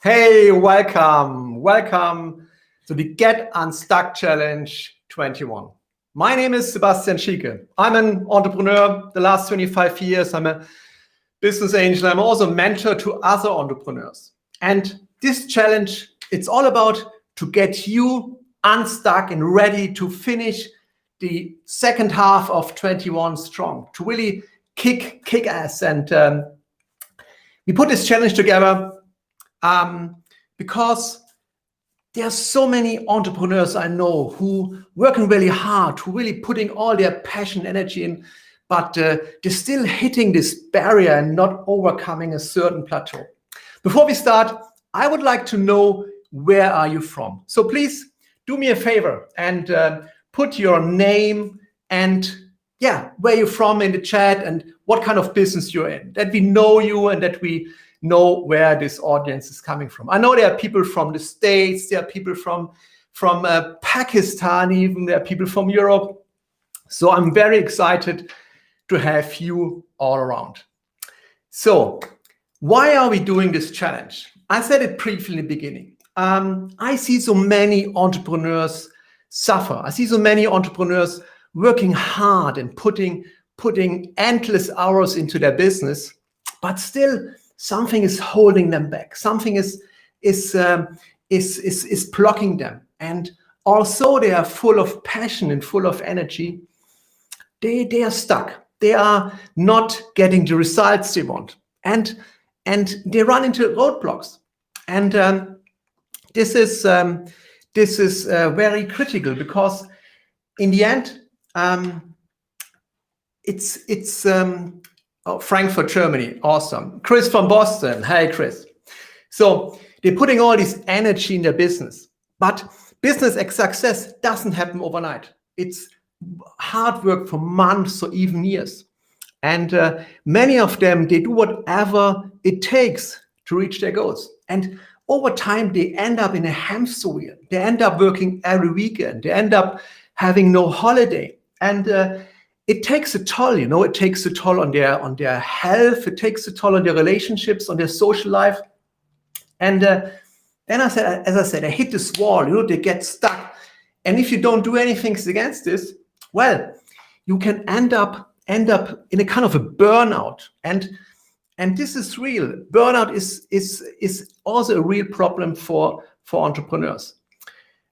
Hey, welcome to the Get Unstuck Challenge 21. My name is Sebastian Schieke. I'm an entrepreneur the last 25 years. I'm a business angel. I'm also a mentor to other entrepreneurs. And this challenge, it's all about to get you unstuck and ready to finish the second half of 21 strong, to really kick ass. And we put this challenge together because there are so many entrepreneurs I know who working really hard, who really putting all their passion, energy in, but they're still hitting this barrier and not overcoming a certain plateau. Before we start, I would like to know, where are you from? So please do me a favor and put your name and where you're from in the chat and what kind of business you're in, that we know you and that we know where this audience is coming from. I know there are people from the States, there are people from Pakistan even, there are people from Europe. So I'm very excited to have you all around. So why are we doing this challenge? I said it briefly in the beginning. I see so many entrepreneurs suffer. I see so many entrepreneurs working hard and putting endless hours into their business, but still something is holding them back. Something is blocking them. And although they are full of passion and full of energy, they are stuck. They are not getting the results they want. And they run into roadblocks. And this is very critical, because in the end, it's Frankfurt, Germany. Awesome. Chris from Boston. Hey, Chris. So they're putting all this energy in their business, but business success doesn't happen overnight. It's hard work for months or even years. And many of them, they do whatever it takes to reach their goals. And over time, they end up in a hamster wheel. They end up working every weekend. They end up having no holiday. And it takes a toll, it takes a toll on their health. It takes a toll on their relationships, on their social life. And then as I said, they hit this wall, they get stuck. And if you don't do anything against this, well, you can end up end up in a kind of a burnout. And this is real. Burnout is also a real problem for entrepreneurs.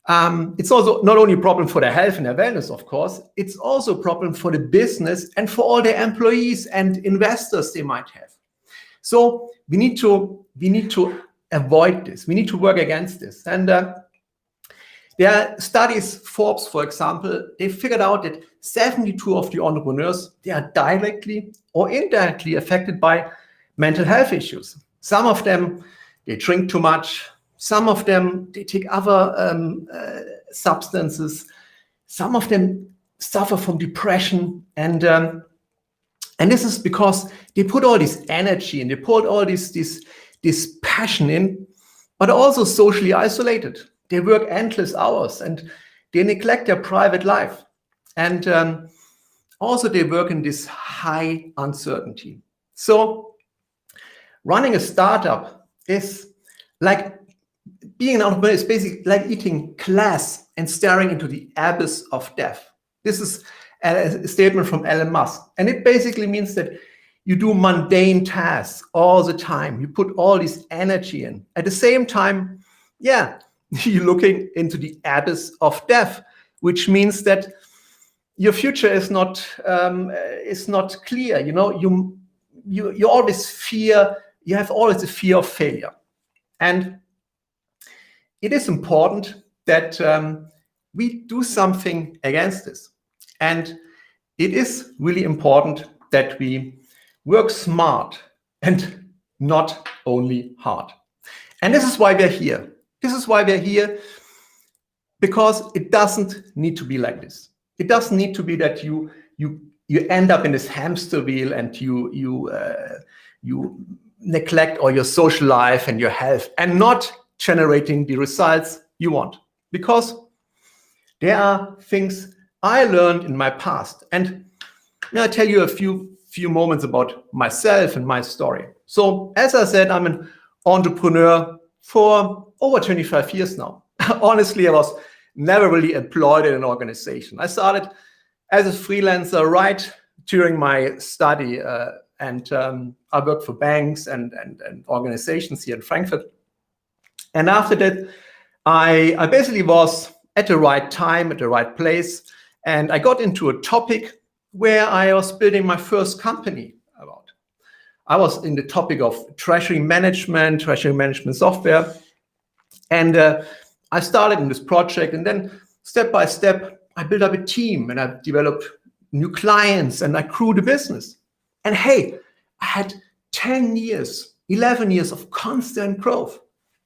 It's also not only a problem for their health and their wellness, of course, it's also a problem for the business and for all their employees and investors they might have. So we need to avoid this. We need to work against this. And there are studies, Forbes, for example, they figured out that 72 of the entrepreneurs, they are directly or indirectly affected by mental health issues. Some of them, they drink too much. Some of them, they take other substances. Some of them suffer from depression. And this is because they put all this energy and they put all this passion in, but also socially isolated. They work endless hours and they neglect their private life. And also they work in this high uncertainty. So running a startup is like being an entrepreneur is basically like eating glass and staring into the abyss of death. This is a statement from Elon Musk. And it basically means that you do mundane tasks all the time. You put all this energy in. At the same time, yeah, you're looking into the abyss of death, which means that your future is not clear. You know, you always fear. You have always a fear of failure, and it is important that we do something against this. And it is really important that we work smart and not only hard. And this is why we're here. This is why we're here, because it doesn't need to be like this. It doesn't need to be that you end up in this hamster wheel and you neglect all your social life and your health and not generating the results you want. Because there are things I learned in my past. And I'll tell you a few moments about myself and my story. So as I said, I'm an entrepreneur for over 25 years now. Honestly, I was never really employed in an organization. I started as a freelancer right during my study, and I worked for banks and organizations here in Frankfurt. And after that, I basically was at the right time, at the right place, and I got into a topic where I was building my first company about. I was in the topic of treasury management software. And I started in this project, and then step by step, I built up a team and I developed new clients and I grew the business. And hey, I had 10 years, 11 years of constant growth.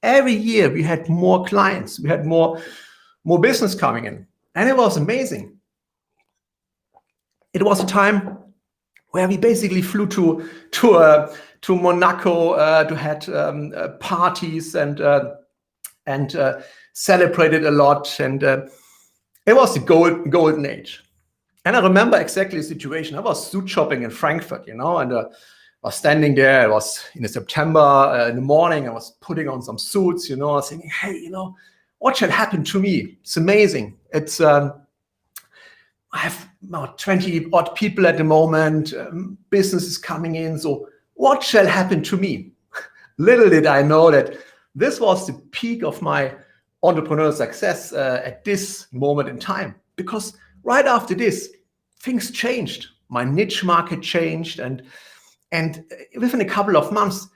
Every year we had more clients, we had more business coming in, and it was amazing. It was a time where we basically flew to Monaco to had parties and celebrated a lot, and it was the golden age. And I remember exactly the situation. I was suit shopping in Frankfurt, and I was standing there. It was in September in the morning. I was putting on some suits, thinking, hey, what shall happen to me? It's amazing. It's I have about 20 odd people at the moment. Business is coming in. So what shall happen to me? Little did I know that this was the peak of my entrepreneurial success at this moment in time. Because right after this, things changed. My niche market changed, and within a couple of months,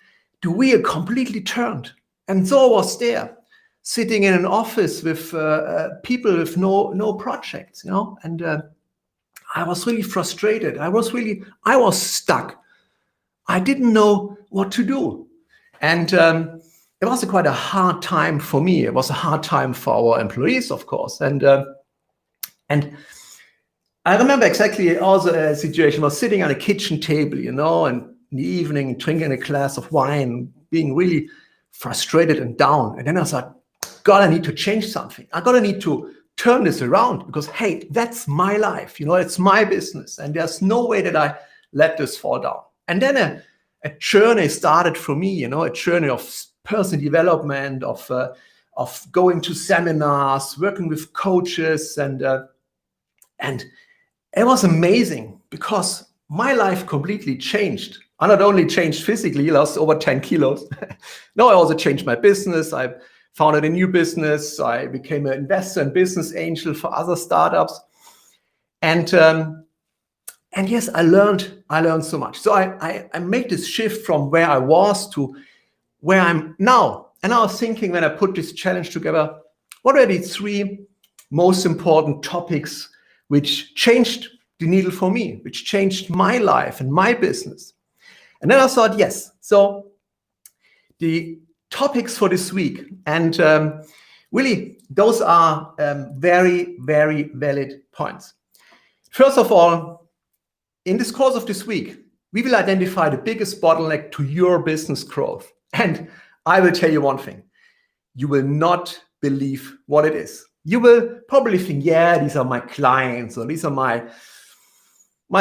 the wheel completely turned. And so I was there, sitting in an office with people with no projects, and I was really frustrated. I was stuck. I didn't know what to do. And it was quite a hard time for me. It was a hard time for our employees, of course. And I remember exactly also a situation. I was sitting on a kitchen table, and in the evening, drinking a glass of wine, being really frustrated and down. And then I was like, God, I need to change something. I need to turn this around because, hey, that's my life. It's my business. And there's no way that I let this fall down. And then a journey started for me, a journey of personal development, of going to seminars, working with coaches, and it was amazing because my life completely changed. I not only changed physically, lost over 10 kilos. No, I also changed my business. I founded a new business. I became an investor and business angel for other startups. And yes, I learned so much. So I made this shift from where I was to where I'm now. And I was thinking, when I put this challenge together, what are the 3 most important topics which changed the needle for me, which changed my life and my business? And then I thought, yes, so the topics for this week, and really, those are very, very valid points. First of all, in this course of this week, we will identify the biggest bottleneck to your business growth. And I will tell you one thing, you will not believe what it is. You will probably think, yeah, these are my clients, or these are my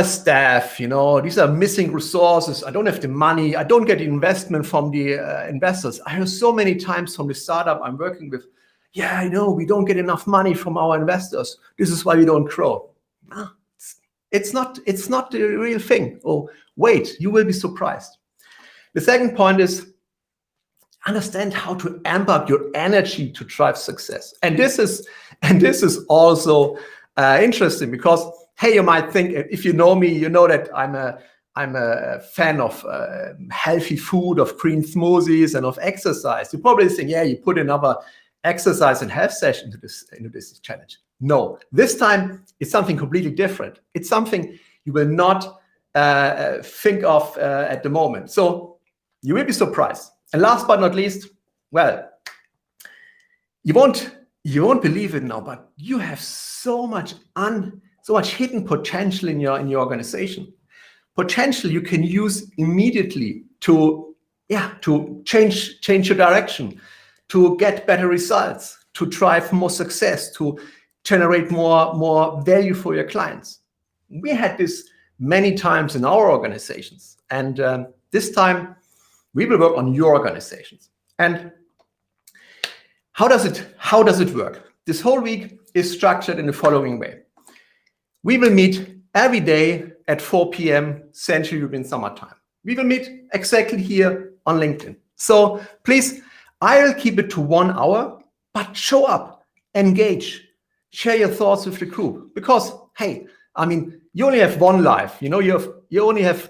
staff, these are missing resources. I don't have the money. I don't get the investment from the investors. I hear so many times from the startup I'm working with, yeah, we don't get enough money from our investors. This is why we don't grow. No, it's not the real thing. Oh, wait, you will be surprised. The second point is, understand how to amp up your energy to drive success. And this is also interesting, because, hey, you might think, if you know me, you know that I'm a fan of healthy food, of green smoothies, and of exercise. You probably think, yeah, you put another exercise and health session into this challenge. No, this time it's something completely different. It's something you will not think of at the moment. So you will be surprised. And last but not least, well, you won't believe it now, but you have so much hidden potential in your organization. Potential you can use immediately to change your direction, to get better results, to drive more success, to generate more value for your clients. We had this many times in our organizations, and this time we will work on your organizations. And how does it work? This whole week is structured in the following way. We will meet every day at 4 p.m. Central European Summer Time. We will meet exactly here on LinkedIn. So please, I will keep it to 1 hour, but show up, engage, share your thoughts with the group. Because, hey, you only have one life. You only have,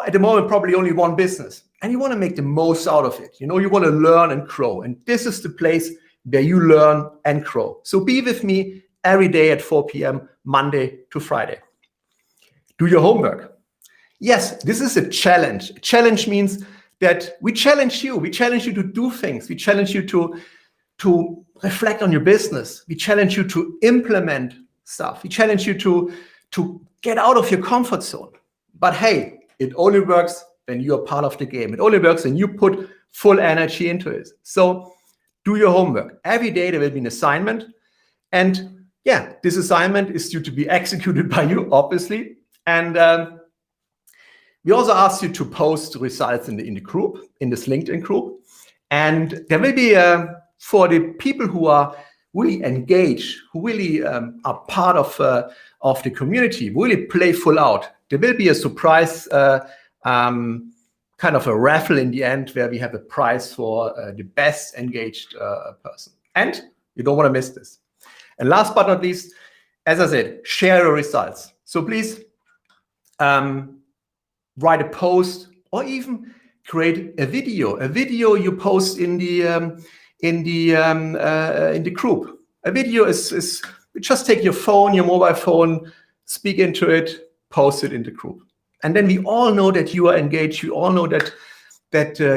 at the moment, probably only one business. And you want to make the most out of it. You want to learn and grow. And this is the place where you learn and grow. So be with me every day at 4 p.m., Monday to Friday. Do your homework. Yes, this is a challenge. A challenge means that we challenge you. We challenge you to do things. We challenge you to reflect on your business. We challenge you to implement stuff. We challenge you to get out of your comfort zone. But hey, it only works when you're part of the game. It only works when you put full energy into it. So do your homework. Every day there will be an assignment. And yeah, this assignment is due to be executed by you, obviously. And we also ask you to post results in the group, in this LinkedIn group. And there will be, for the people who are really engaged, who really are part of the community, really play full out, there will be a surprise kind of a raffle in the end where we have a prize for the best engaged person. And you don't want to miss this. And last but not least, as I said, share your results. So please write a post or even create a video. A video you post in the group. A video is just take your phone, your mobile phone, speak into it, post it in the group. And then we all know that you are engaged. We all know that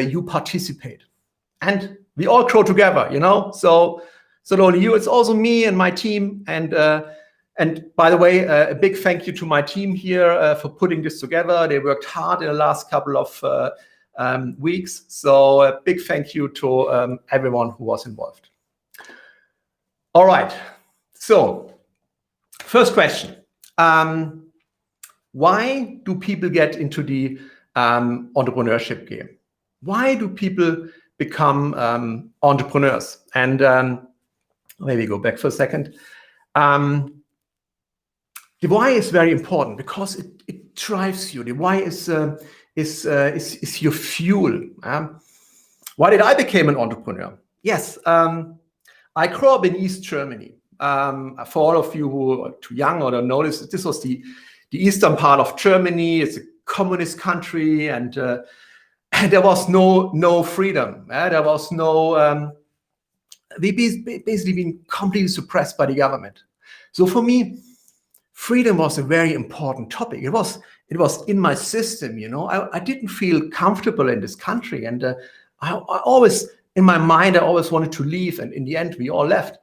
you participate. And we all grow together, So not only you, it's also me and my team. And by the way, a big thank you to my team here for putting this together. They worked hard in the last couple of weeks. So a big thank you to everyone who was involved. All right. So first question. Why do people get into the entrepreneurship game? Why do people become entrepreneurs? And maybe go back for a second. The why is very important because it drives you. The why is your fuel. Why did I become an entrepreneur? Yes, I grew up in East Germany. For all of you who are too young or don't know this was the eastern part of Germany. It's a communist country, and there was no freedom. There was no. We basically been completely suppressed by the government. So for me, freedom was a very important topic. It was in my system. I didn't feel comfortable in this country, and I always, in my mind, I always wanted to leave, and in the end, we all left.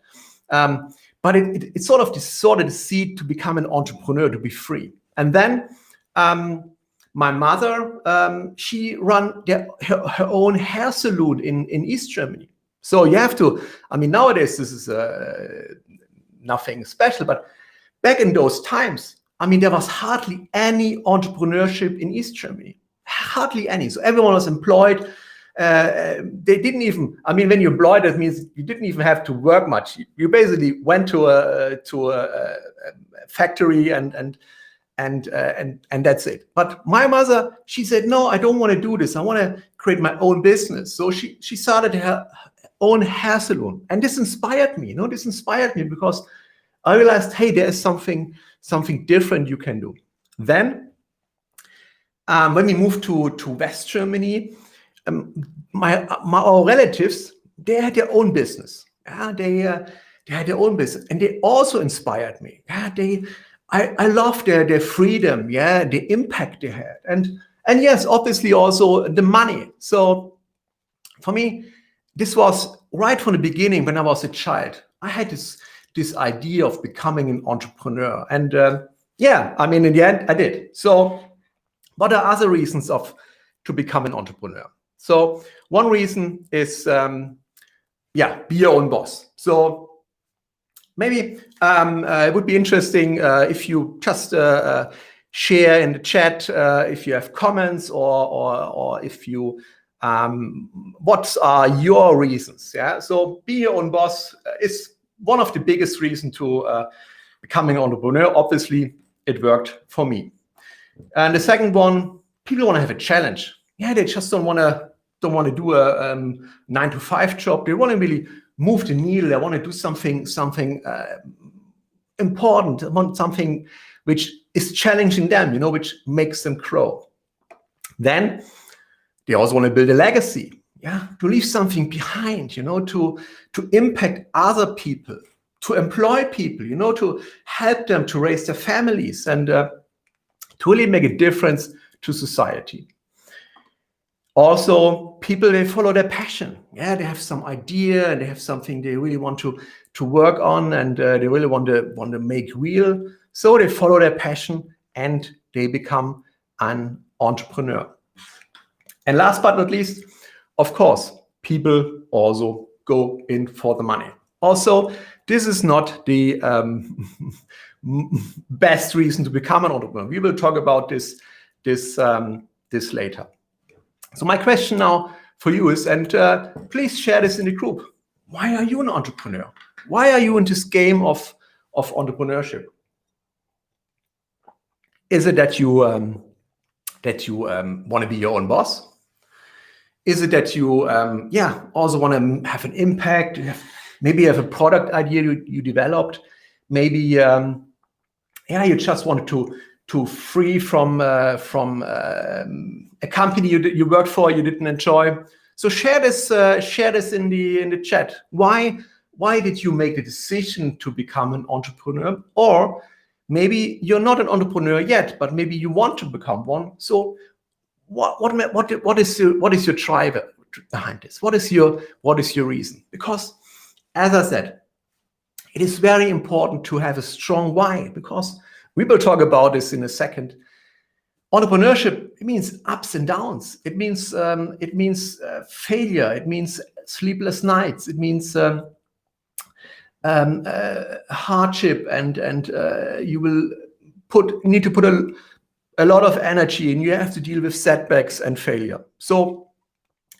But it sort of the seed to become an entrepreneur, to be free. And then my mother, she ran her own hair salon in East Germany. So you have to, nowadays this is nothing special, but back in those times, there was hardly any entrepreneurship in East Germany, hardly any. So everyone was employed. They didn't even, when you're employed, that means you didn't even have to work much. You basically went to a factory and that's it. But my mother, she said, no, I don't want to do this. I want to create my own business. So she started her own hair salon, and this inspired me. This inspired me because I realized, hey, there is something different you can do. Then, when we moved to West Germany, our relatives, they had their own business. They had their own business, and they also inspired me. I love their freedom. The impact they had, and yes, obviously also the money. So for me, this was right from the beginning. When I was a child, I had this idea of becoming an entrepreneur, and in the end, I did. So, what are other reasons to become an entrepreneur? So one reason is, be your own boss. So maybe it would be interesting if you just share in the chat if you have comments or if you, what are your reasons? So be your own boss is one of the biggest reasons to becoming an entrepreneur. Obviously, it worked for me. And the second one, people want to have a challenge. They just don't want to do a 9-to-5 job. They want to really move the needle. They want to do something important. They want something which is challenging them, which makes them grow. Then they also want to build a legacy. To leave something behind. To impact other people, to employ people. To help them to raise their families and to really make a difference to society. Also, people, they follow their passion. They have some idea and they have something they really want to work on, and they really want to make real. So they follow their passion and they become an entrepreneur. And last but not least, of course, people also go in for the money. Also, this is not the best reason to become an entrepreneur. We will talk about this later. So my question now for you is, and please share this in the group. Why are you an entrepreneur? Why are you in this game of entrepreneurship? Is it that you want to be your own boss? Is it that you also want to have an impact? Maybe you have a product idea you developed. Maybe you just wanted to free from a company you worked for you didn't enjoy. So share this in the chat. Why did you make the decision to become an entrepreneur? Or maybe you're not an entrepreneur yet, but maybe you want to become one. So what is your driver behind this? What is your reason? Because, as I said, it is very important to have a strong why, because we will talk about this in a second. Entrepreneurship, it means ups and downs. It means failure. It means sleepless nights. It means hardship, and you will need to put a lot of energy, and you have to deal with setbacks and failure. So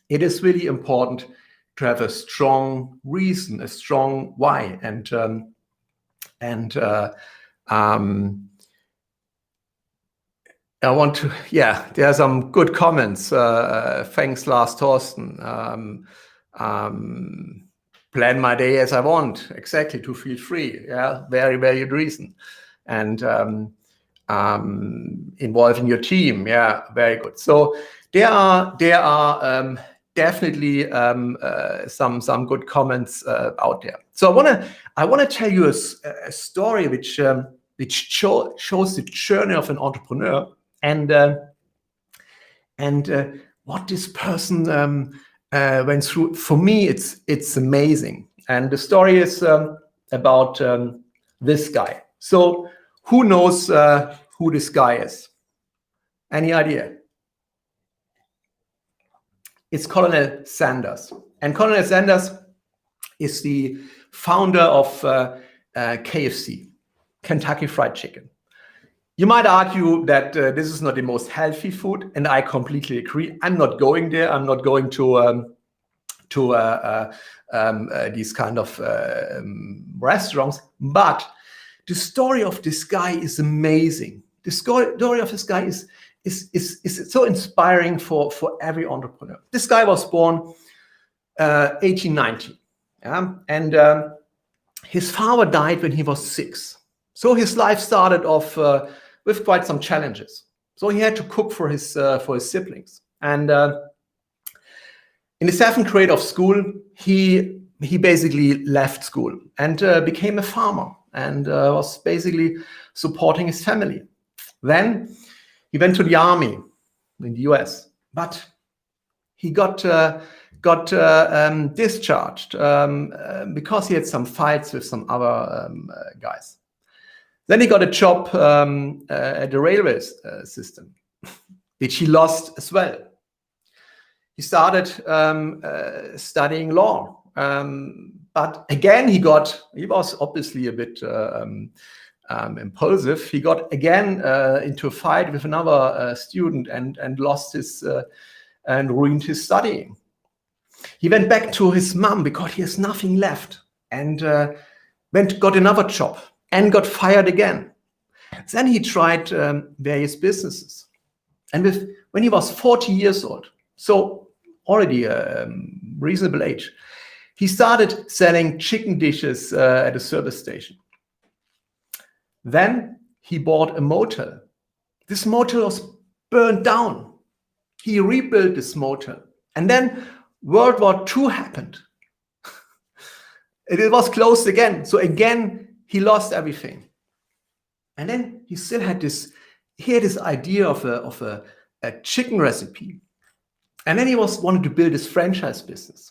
it is really important to have a strong reason, a strong why, and I want to, yeah, there are some good comments. Thanks, Lars Thorsten. Plan my day as I want, exactly, to feel free. Yeah, very valid reason. And involving your team. Yeah, very good. So there are definitely some good comments out there. So I wanna tell you a story which shows the journey of an entrepreneur and what this person went through. For me, it's amazing. And the story is about this guy. So who knows who this guy is? Any idea? It's Colonel Sanders. And Colonel Sanders is the founder of KFC, Kentucky Fried Chicken. You might argue that this is not the most healthy food, and I completely agree. I'm not going there. I'm not going to these kind of restaurants. But the story of this guy is amazing. The story of this guy is so inspiring for every entrepreneur. This guy was born 1890, yeah? And his father died when he was 6. So his life started off with quite some challenges. So he had to cook for his siblings. And in the 7th grade of school, he basically left school and became a farmer and was basically supporting his family. Then he went to the army in the US, but he got discharged because he had some fights with some other guys. Then he got a job at the railway system, which he lost as well. He started studying law, but again he was obviously a bit impulsive. He got again into a fight with another student and lost his and ruined his studying. He went back to his mom because he has nothing left, and got another job and got fired again. Then he tried various businesses, and when he was 40 years old, so already a reasonable age, he started selling chicken dishes at a service station. Then he bought a motel. This motel was burned down. He rebuilt this motel. And then World War II happened. It was closed again. So again, he lost everything. And then he still had this idea of a chicken recipe. And then he wanted to build his franchise business.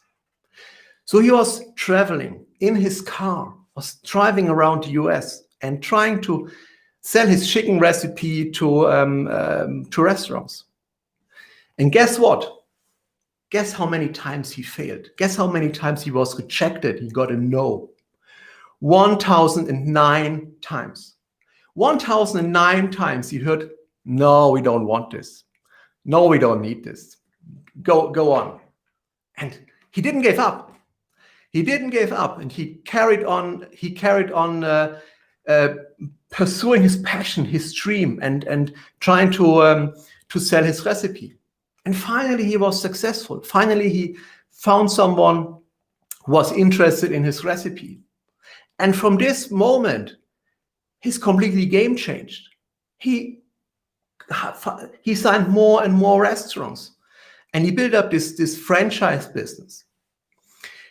So he was traveling in his car, was driving around the US and trying to sell his chicken recipe to restaurants. And guess what? Guess how many times he failed? Guess how many times he was rejected? He got a no. 1,009 times. 1,009 times he heard, no, we don't want this. No, we don't need this. Go on. And he didn't give up. He didn't give up, and he carried on. He carried on pursuing his passion, his dream, and trying to sell his recipe. And finally, he was successful. Finally, he found someone who was interested in his recipe. And from this moment, his completely game changed. He signed more and more restaurants, and he built up this franchise business.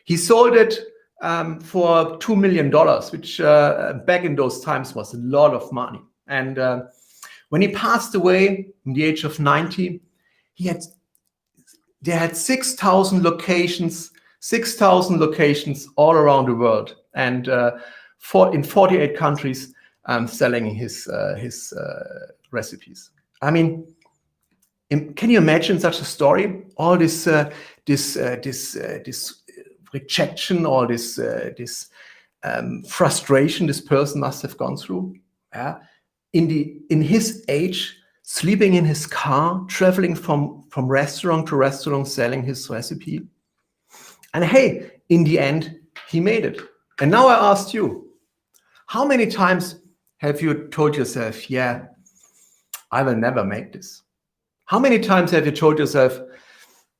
He sold it for $2 million, which back in those times was a lot of money. And when he passed away at the age of 90, they had 6,000 locations all around the world, and in 48 countries, selling his recipes. I mean, can you imagine such a story? All this rejection, all this frustration this person must have gone through. Yeah? In his age, sleeping in his car, traveling from restaurant to restaurant, selling his recipe. And hey, in the end, he made it. And now I asked you, how many times have you told yourself, yeah, I will never make this. How many times have you told yourself,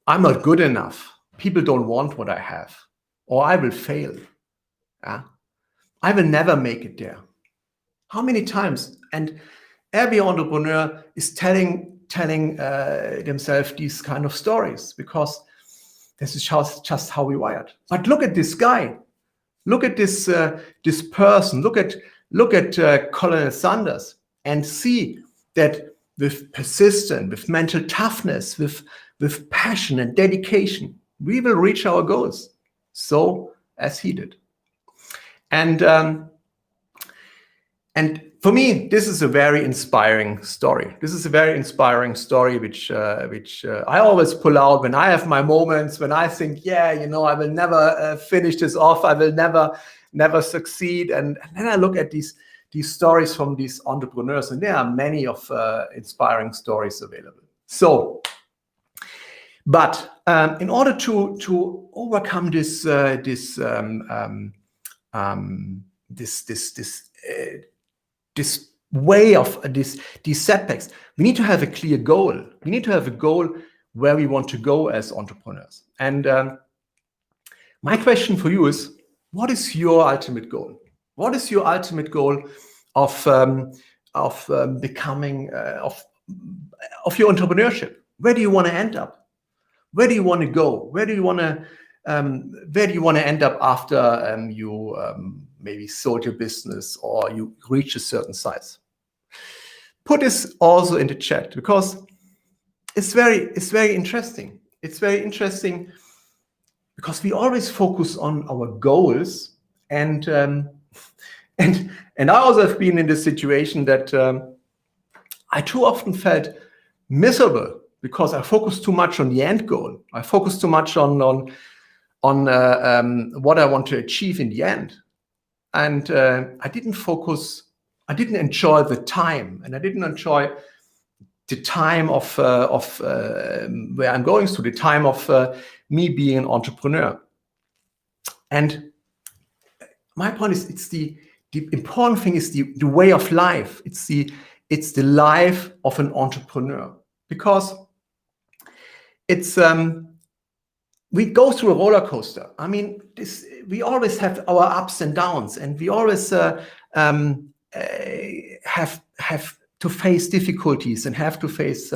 I'm not good enough, people don't want what I have, or I will fail, yeah? I will never make it there. How many times? And every entrepreneur is telling themselves these kind of stories, because this is just how we wired. But look at this guy. Look at this this person. Look at Colonel Sanders, and see that with persistence, with mental toughness, with passion and dedication, we will reach our goals. So as he did. And for me, this is a very inspiring story. This is a very inspiring story, which I always pull out when I have my moments, when I think, yeah, you know, I will never finish this off. I will never succeed. And then I look at these stories from these entrepreneurs, and there are many of inspiring stories available. So, but in order to overcome this way of these setbacks, we need to have a clear goal. We need to have a goal where we want to go as entrepreneurs. And my question for you is, what is your ultimate goal? What is your ultimate goal of becoming of your entrepreneurship? Where do you want to end up? Where do you want to go? Where do you want to end up after you maybe sold your business or you reach a certain size? Put this also in the chat, because it's very interesting. It's very interesting because we always focus on our goals, and I also have been in this situation that I too often felt miserable because I focused too much on the end goal. I focused too much on what I want to achieve in the end. And I didn't enjoy the time, and I didn't enjoy the time of where I'm going through, the time of me being an entrepreneur. And my point is, it's the important thing is the way of life. It's the life of an entrepreneur, because it's we go through a roller coaster. I mean, we always have our ups and downs, and we always have to face difficulties and have to face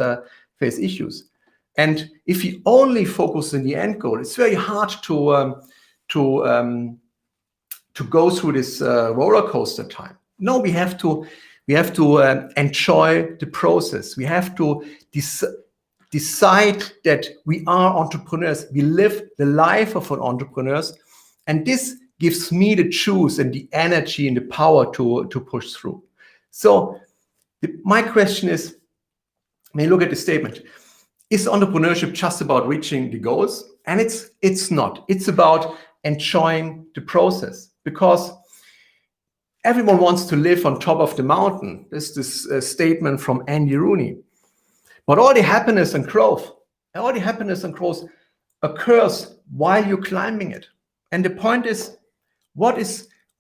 issues. And if you only focus on the end goal, it's very hard to go through this roller coaster time. No, we have to enjoy the process. We have to decide that we are entrepreneurs. We live the life of an entrepreneurs, and this gives me the choice and the energy and the power to push through. So my question is, when you look at the statement, is entrepreneurship just about reaching the goals? And it's not. It's about enjoying the process, because everyone wants to live on top of the mountain. There's this statement from Andy Rooney. But all the happiness and growth occurs while you're climbing it. And the point is,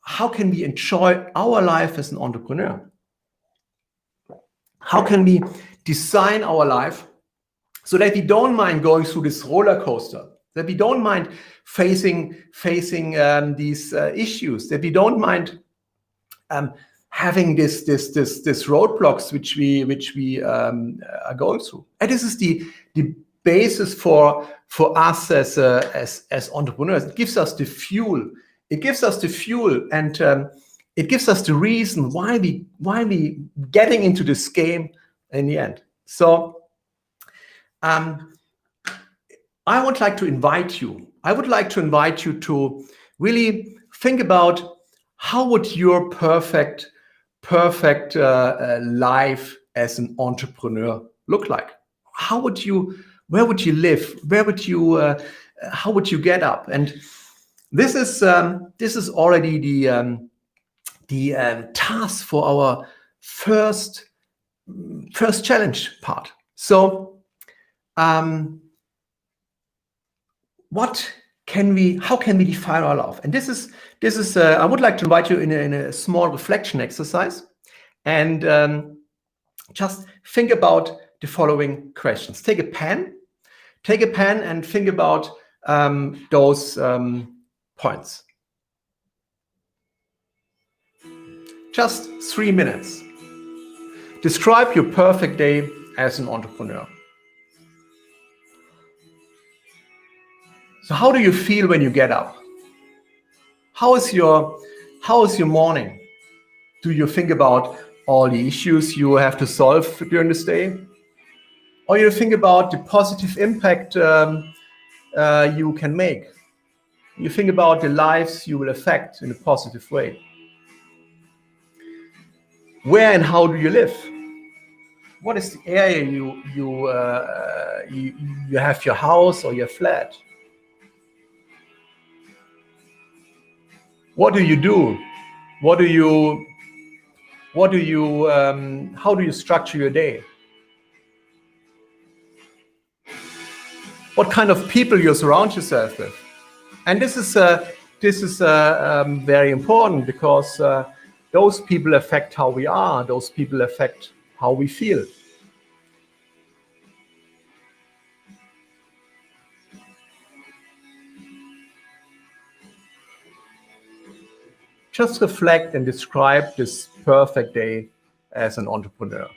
how can we enjoy our life as an entrepreneur? How can we design our life so that we don't mind going through this roller coaster, that we don't mind facing these issues, that we don't mind having this roadblocks which we are going through. And this is the basis for us as entrepreneurs. It gives us the fuel. It gives us the fuel, and it gives us the reason why we getting into this game in the end. So I would like to invite you to really think about, how would your perfect life as an entrepreneur look like? Where would you live? How would you get up? And this is already the task for our first challenge part. So how can we define our life? And this is I would like to invite you in a small reflection exercise, and just think about the following questions. Take a pen and think about those points. Just 3 minutes. Describe your perfect day as an entrepreneur. So how do you feel when you get up? How is your morning? Do you think about all the issues you have to solve during this day? Or you think about the positive impact you can make? You think about the lives you will affect in a positive way. Where and how do you live? What is the area you have your house or your flat? What do you do? How do you structure your day? What kind of people you surround yourself with? And this is very important, because those people affect how we are. Those people affect how we feel. Just reflect and describe this perfect day as an entrepreneur.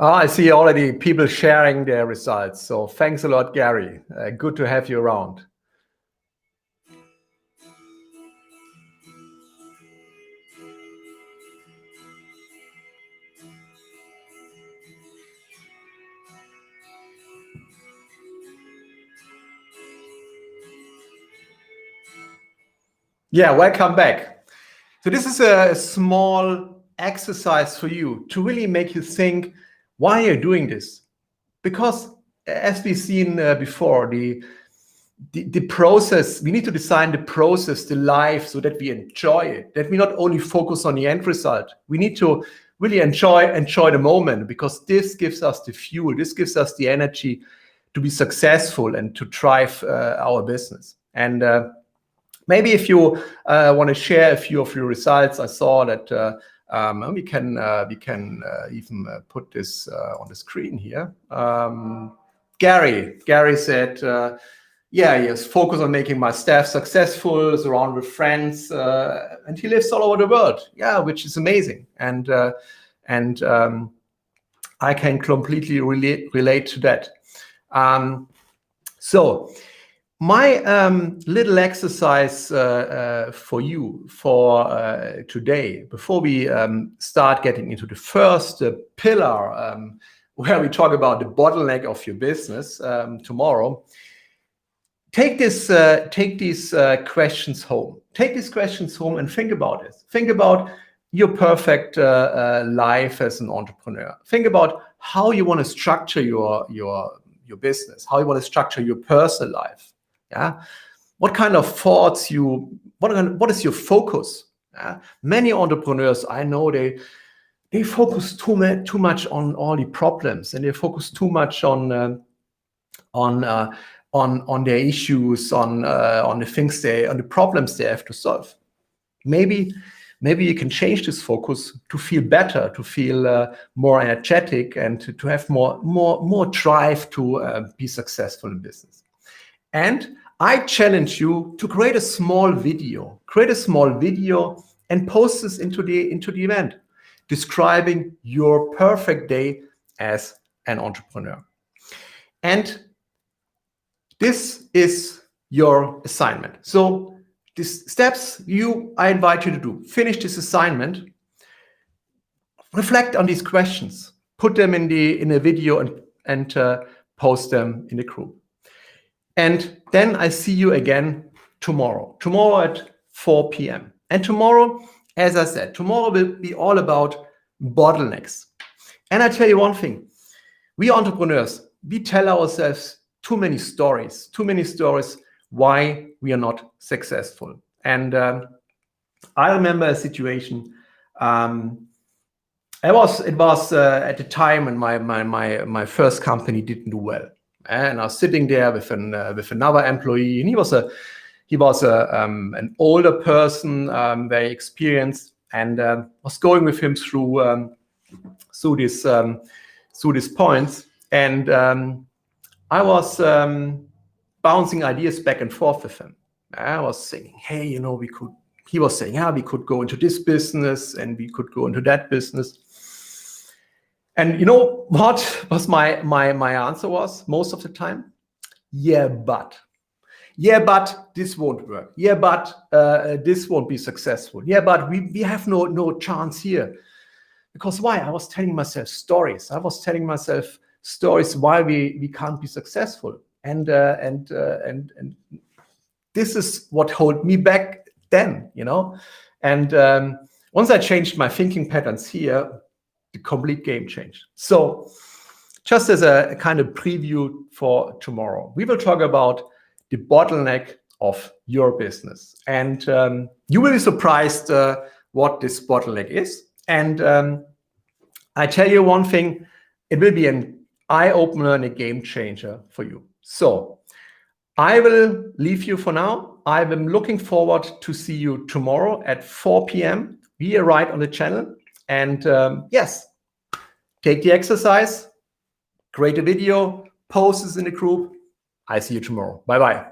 I see already people sharing their results. So thanks a lot, Gary. Good to have you around. Yeah, welcome back. So this is a small exercise for you to really make you think, why are you doing this? Because as we've seen before, the process, we need to design the process, the life, so that we enjoy it, that we not only focus on the end result. We need to really enjoy the moment, because this gives us the fuel, this gives us the energy to be successful and to drive our business. And maybe if you want to share a few of your results, I saw that we can even put this on the screen here. Gary said, yes, focus on making my staff successful, surround with friends, and he lives all over the world. Yeah, which is amazing. And I can completely relate to that. So my little exercise for you for today, before we start getting into the first pillar, where we talk about the bottleneck of your business tomorrow, take these questions home. Take these questions home and think about it. Think about your perfect life as an entrepreneur. Think about how you want to structure your business, how you want to structure your personal life. Yeah, what kind of thoughts what is your focus? Many entrepreneurs I know, they focus too much on all the problems, and they focus too much on on their issues, on the things on the problems they have to solve. Maybe you can change this focus to feel better, to feel more energetic, and to have more drive to be successful in business. And I challenge you to create a small video. And post this into the event, describing your perfect day as an entrepreneur. And this is your assignment. So these steps I invite you to do. Finish this assignment. Reflect on these questions. Put them in a video and post them in the group. And then I see you again tomorrow at 4 p.m. And tomorrow, as I said, tomorrow will be all about bottlenecks. And I tell you one thing, we entrepreneurs, we tell ourselves too many stories why we are not successful. And I remember a situation. It was at the time when my first company didn't do well, and I was sitting there with another employee, and he was an older person, very experienced, and was going with him through these points, and I was bouncing ideas back and forth with him. I was saying, hey, he was saying, yeah, we could go into this business and we could go into that business. And you know what was my answer was most of the time? Yeah, but this won't work. Yeah, but this won't be successful. Yeah, but we have no chance here. Because why? I was telling myself stories. Why we can't be successful. And this is what held me back then, And once I changed my thinking patterns here, the complete game changed. So just as a kind of preview for tomorrow, we will talk about the bottleneck of your business. And you will be surprised what this bottleneck is. And I tell you one thing, it will be an eye-opener and a game changer for you. So I will leave you for now. I'm looking forward to see you tomorrow at 4 p.m. Be right on the channel. And yes, take the exercise, create a video, post this in the group. I see you tomorrow. Bye-bye.